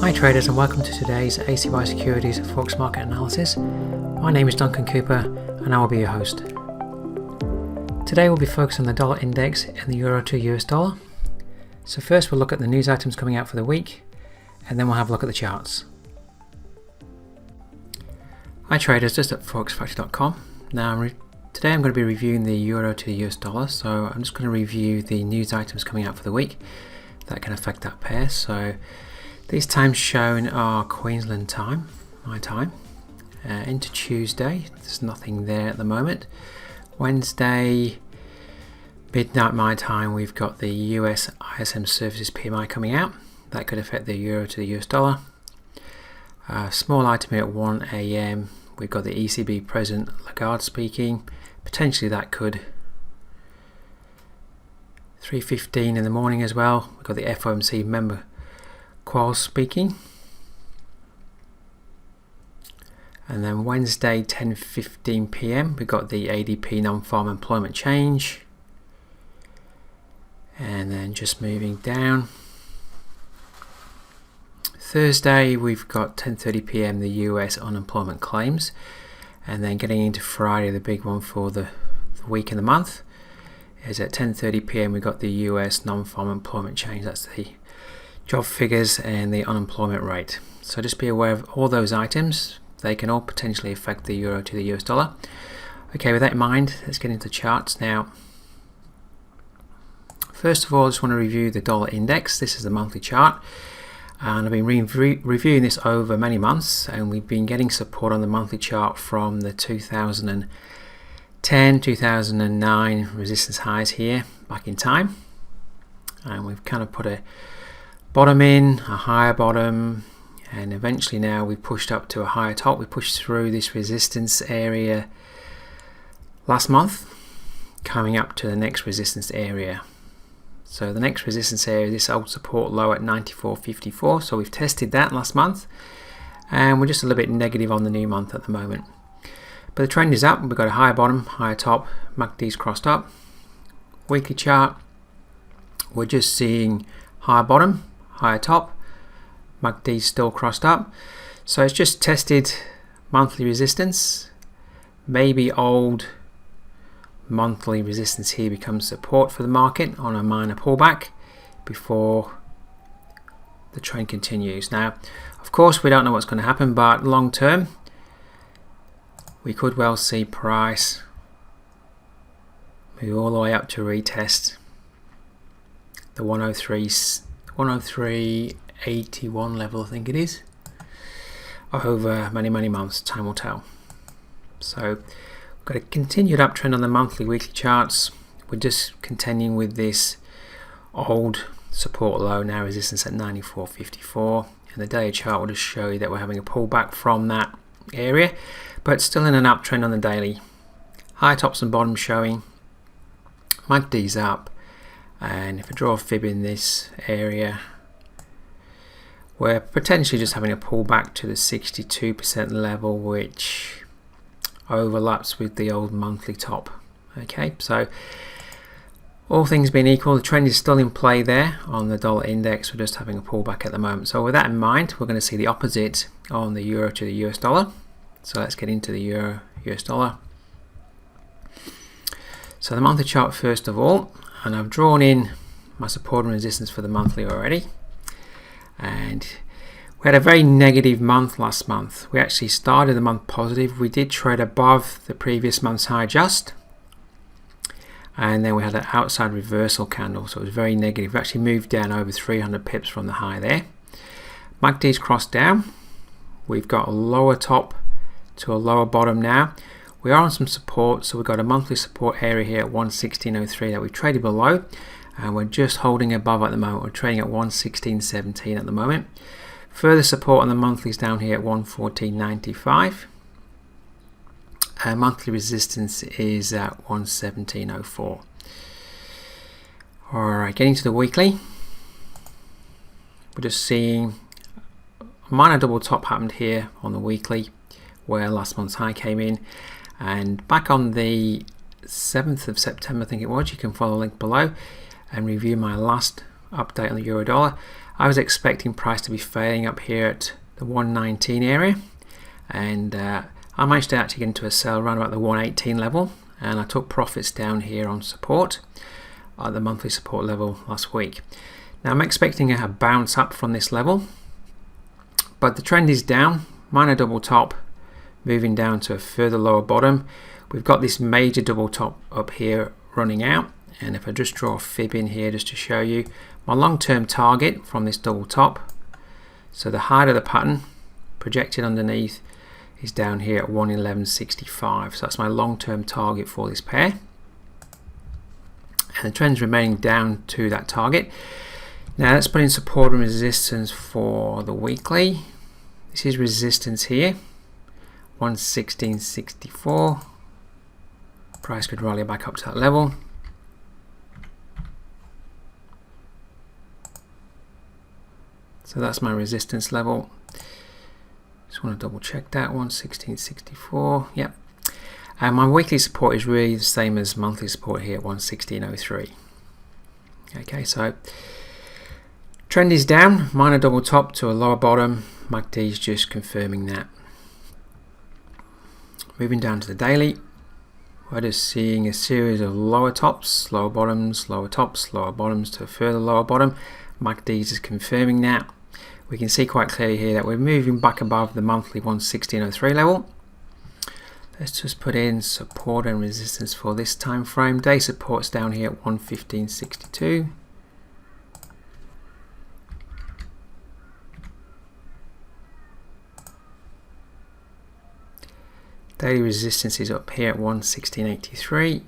Hi traders, and welcome to today's ACY Securities Forex market analysis. My name is Duncan Cooper and I will be your host. Today we'll be focused on the dollar index and the euro to US dollar. So first we'll look at the news items coming out for the week, and then we'll have a look at the charts. Hi traders, just at forexfactory.com. Now today I'm going to be reviewing the euro to the US dollar, so I'm just going to review the news items coming out for the week that can affect that pair. So these times shown are Queensland time, my time, into Tuesday. There's nothing there at the moment. Wednesday, midnight my time, we've got the US ISM Services PMI coming out. That could affect the euro to the US dollar. Small item here at 1 AM, we've got the ECB President Lagarde speaking. Potentially that could 3:15 in the morning as well. We've got the FOMC member Qual speaking, and then Wednesday 10:15 PM we got the ADP non-farm employment change, and then just moving down, Thursday we've got 10:30 PM the US unemployment claims, and then getting into Friday, the big one for the week and the month is at 10:30 PM we got the US non-farm employment change. That's the job figures and the unemployment rate. So just be aware of all those items. They can all potentially affect the euro to the US dollar. Okay, with that in mind, let's get into charts now. First of all, I just want to review the dollar index. This is the monthly chart, and I've been reviewing this over many months, and we've been getting support on the monthly chart from the 2010-2009 resistance highs here back in time, and we've kind of put a bottom in, a higher bottom, and eventually now we pushed up to a higher top. We pushed through this resistance area last month, coming up to the next resistance area. So the next resistance area, this old support low at 94.54. So we've tested that last month, and we're just a little bit negative on the new month at the moment. But the trend is up. We've got a higher bottom, higher top. MACD's crossed up. Weekly chart, we're just seeing higher bottom, higher top. MACD's still crossed up. So it's just tested monthly resistance. Maybe old monthly resistance here becomes support for the market on a minor pullback before the trend continues. Now, of course, we don't know what's going to happen, but long term, we could well see price move all the way up to retest the 103.81 level, I think it is, over many months. Time will tell. So we've got a continued uptrend on the monthly, weekly charts. We're just continuing with this old support low, now resistance at 94.54, and the daily chart will just show you that we're having a pullback from that area, but still in an uptrend on the daily. High tops and bottoms showing. MACD's up, and if I draw a fib in this area, we're potentially just having a pullback to the 62% level, which overlaps with the old monthly top. Okay, so all things being equal, the trend is still in play there on the dollar index. We're just having a pullback at the moment. So with that in mind, we're going to see the opposite on the euro to the US dollar. So let's get into the euro US dollar. So the monthly chart first of all, and I've drawn in my support and resistance for the monthly already. And we had a very negative month last month. We actually started the month positive. We did trade above the previous month's high just, and then we had an outside reversal candle, so it was very negative. We actually moved down over 300 pips from the high there. MACD's crossed down. We've got a lower top to a lower bottom now. We are on some support, so we've got a monthly support area here at 116.03 that we've traded below, and we're just holding above at the moment. We're trading at 116.17 at the moment. Further support on the monthlies down here at 114.95. Monthly resistance is at 117.04. Alright, getting to the weekly. We're just seeing a minor double top happened here on the weekly, where last month's high came in. And back on the 7th of September, I think it was, you can follow the link below and review my last update on the euro dollar. I was expecting price to be failing up here at the 119 area, and I managed to actually get into a sell around about the 118 level, and I took profits down here on support at the monthly support level last week. Now I'm expecting a bounce up from this level, but the trend is down, minor double top, moving down to a further lower bottom. We've got this major double top up here running out, and if I just draw a fib in here just to show you my long-term target from this double top, so the height of the pattern projected underneath is down here at 111.65, so that's my long-term target for this pair, and the trend's remaining down to that target. Now let's put in support and resistance for the weekly. This is resistance here, 116.64. Price could rally back up to that level. So that's my resistance level. Just want to double check that, 116.64. Yep. And my weekly support is really the same as monthly support here at 116.03. Okay, so trend is down, minor double top to a lower bottom. MACD is just confirming that. Moving down to the daily, we're just seeing a series of lower tops, lower bottoms, lower tops, lower bottoms to a further lower bottom. MACD is confirming that. We can see quite clearly here that we're moving back above the monthly 116.03 level. Let's just put in support and resistance for this time frame. Day support's down here at 115.62. Daily resistance is up here at 116.83.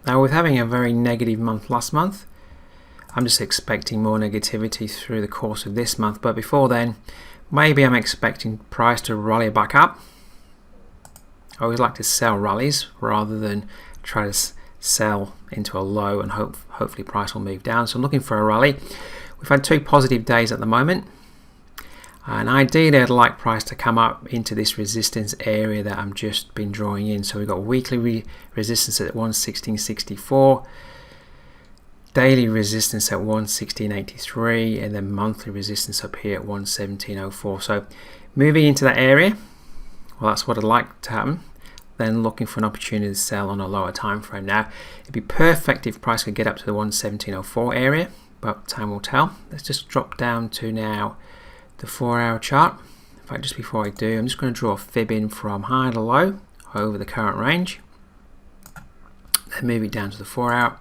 Now, with having a very negative month last month, I'm just expecting more negativity through the course of this month, but before then, maybe I'm expecting price to rally back up. I always like to sell rallies rather than try to sell into a low and hopefully price will move down. So I'm looking for a rally. We've had 2 positive days at the moment, and ideally I'd like price to come up into this resistance area that I'm just been drawing in. So we've got weekly resistance at 116.64, daily resistance at 116.83, and then monthly resistance up here at 117.04. So moving into that area, well, that's what I'd like to happen. Then looking for an opportunity to sell on a lower time frame. Now, it'd be perfect if price could get up to the 117.04 area, but time will tell. Let's just drop down to now the 4-hour chart. In fact, just before I do, I'm just going to draw a fib in from high to low over the current range. Then move it down to the 4-hour.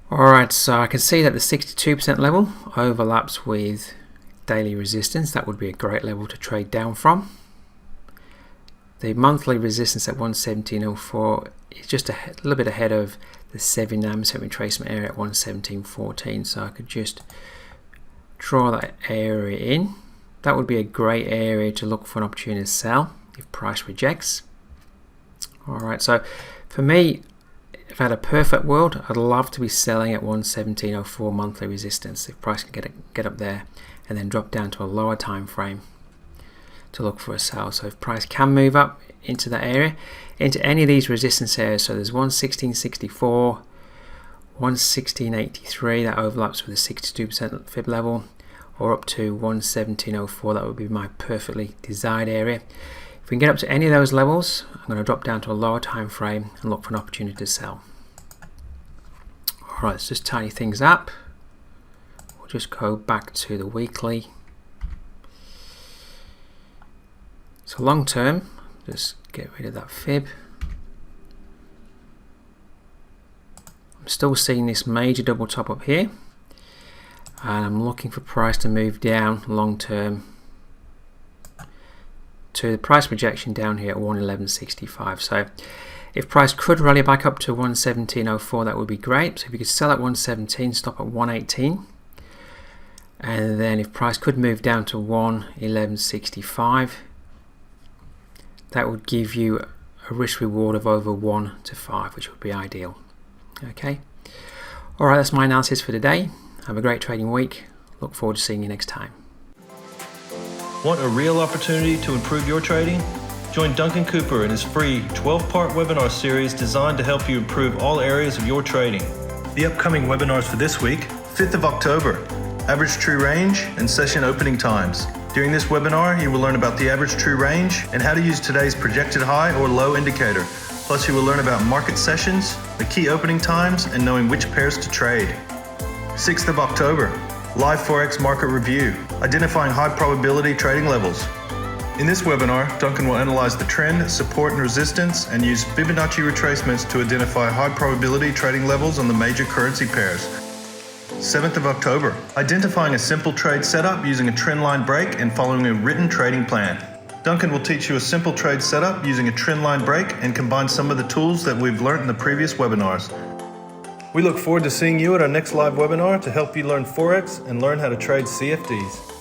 Alright, so I can see that the 62% level overlaps with daily resistance. That would be a great level to trade down from. The monthly resistance at 117.04 is just a little bit ahead of the 79% retracement area at 117.14, so I could just draw that area in. That would be a great area to look for an opportunity to sell if price rejects. Alright, so for me, if I had a perfect world, I'd love to be selling at 117.04 monthly resistance if price can get up there and then drop down to a lower time frame to look for a sell. So if price can move up into that area, into any of these resistance areas, so there's 116.64, 116.83, that overlaps with the 62% fib level, or up to 117.04, that would be my perfectly desired area. If we can get up to any of those levels, I'm going to drop down to a lower time frame and look for an opportunity to sell. Alright, let's just tidy things up. We'll just go back to the weekly. So long term, just get rid of that fib. I'm still seeing this major double top up here, and I'm looking for price to move down long term to the price projection down here at 111.65. So if price could rally back up to 117.04, that would be great. So if you could sell at 117, stop at 118, and then if price could move down to 111.65, that would give you a risk reward of over 1 to 5, which would be ideal. Okay, alright, that's my analysis for today. Have a great trading week. Look forward to seeing you next time. Want a real opportunity to improve your trading? Join Duncan Cooper in his free 12-part webinar series designed to help you improve all areas of your trading. The upcoming webinars for this week: 5th of October, average true range and session opening times. During this webinar, you will learn about the average true range and how to use today's projected high or low indicator. Plus, you will learn about market sessions, the key opening times, and knowing which pairs to trade. 6th of October, live Forex market review, identifying high probability trading levels. In this webinar, Duncan will analyze the trend, support and resistance and use Fibonacci retracements to identify high probability trading levels on the major currency pairs. 7th of October, identifying a simple trade setup using a trend line break and following a written trading plan. Duncan will teach you a simple trade setup using a trend line break and combine some of the tools that we've learned in the previous webinars. We look forward to seeing you at our next live webinar to help you learn Forex and learn how to trade CFDs.